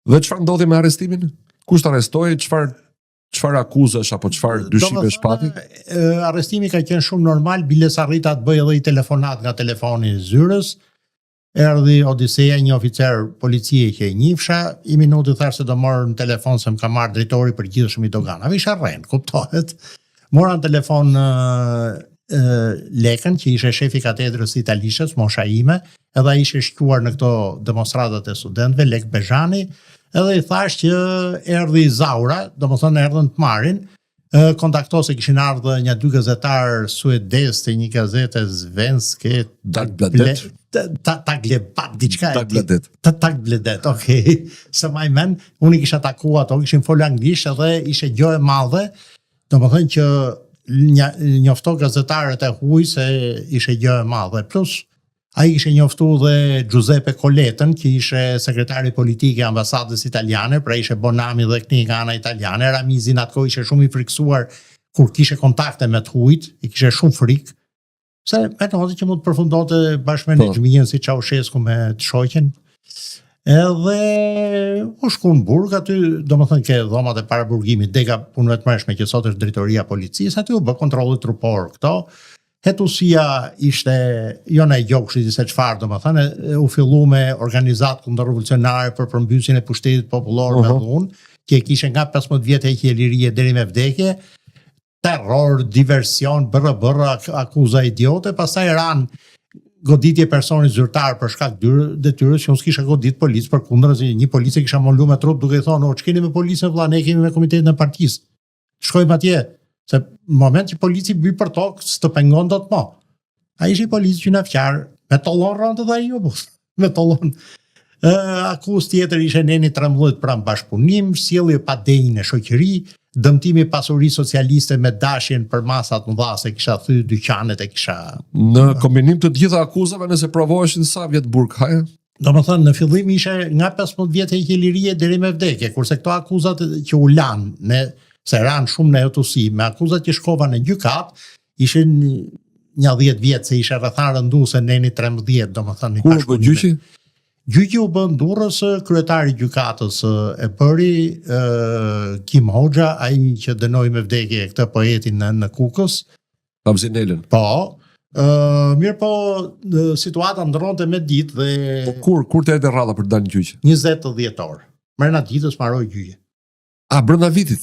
Dhe çfarë ndodhi me arrestimin? Kush të arrestoi, çfarë akuzash apo çfarë dyshimesh pati? Arrestimi ka qenë shumë normal, bile sa arrita të bëj edhe i telefonat nga telefoni i zyrës. Erdhi Odiseja, një oficer policie që e njifsha, i minuti thash se do morë në telefon se më ka marrë drejtori për gjithë i doganave, isha rrend, kuptohet. Mora në telefon Lekën, që ishe shefi katedrës italishës, mosha ime, edhe ai ishe shkuar në këto demonstratat e studentëve, Lek Bezhani, edhe i thash që erdhi Zaura, do më thonë erdhën të marrin, kontakto se kishin ardhë një 2 gazetar suedes të një gazete svenske, Dagbladet, Dagbladet, okej. Se ma i men, unë i kisha taku ato, kishin folë anglisht edhe ishe gjë e madhe, do më thënë që njofto gazetarët e huaj se ishe gjë e madhe. Plus, ai ishe njoftu dhe Giuseppe Coletën, që ishe sekretari politike e ambasadës italiane, pra ishe Bonami dhe këni nga ana italiane. Ramizin atko ishe shumë i friksuar kur kishe kontakte me të hujt, i kishe shumë frikë, se me në hodhi që mund të përfundote bashkë me në gjmijën si Ceaușescu me të shoqen. Edhe u shku në burg, aty do më thënë ke dhomat e para burgimit, dega punëve të mërshme që sot është drejtoria policisë, aty u bë kontrollit trupor këto. Hetusia ishte, jo në e gjokshit se qfarë, do më thënë, u fillu me organizatë kundërrevolucionare për përmbysjen e pushtetit popullor me dhunë, që e kishe nga 15 vjetë e qelirije deri me vdekje, terror, diversion, bërë, akuza idiote, pastaj ranë goditje personi zyrtar për shkak detyrës që unë s'kisha godit policë për kundër, një policë kisha mollu me trup duke i thonë, që keni me policën vlla, ne kemi me komitetin e partisë. Shkojmë atje, se në moment që polici bëj për tokë, s'të pengon do të mo. A ishi policë që në fjarë, me tollon rëndë dhe jo, me tollon. Akuz tjetër ishe neni 13 pranë bashkëpunim, sjellje pa denjë në shoqëri, dëmtimi pasuri socialiste me dashjen për masat më dha se kisha thyr dyqanet e kisha... Në kombinim të gjitha akuzave nëse provoheshin sa vjet burg, haja? Do më thënë, në fillim ishe nga 15 vjetë e qelirije deri me vdekje, kurse këto akuzat që u lanë, se ranë shumë në hetusi, me akuzat që shkova në gjykat, ishe një 10 vjetë se ishe rrethar rëndu se neni 13, do më thënë. Kur bë gjyqi? Gjyqi u bën Durrës, kryetari gjykatës e bëri Kim Hoxha, ai që dënoi me vdekje këtë poetin në Kukës. Abzinelën. Po, mirë po situata ndronte me ditë dhe... Kur të erdhi rradha për të dalë në gjyq? 20 dhjetor. Mrena ditës mbaroi gjyqi. A, brenda vitit?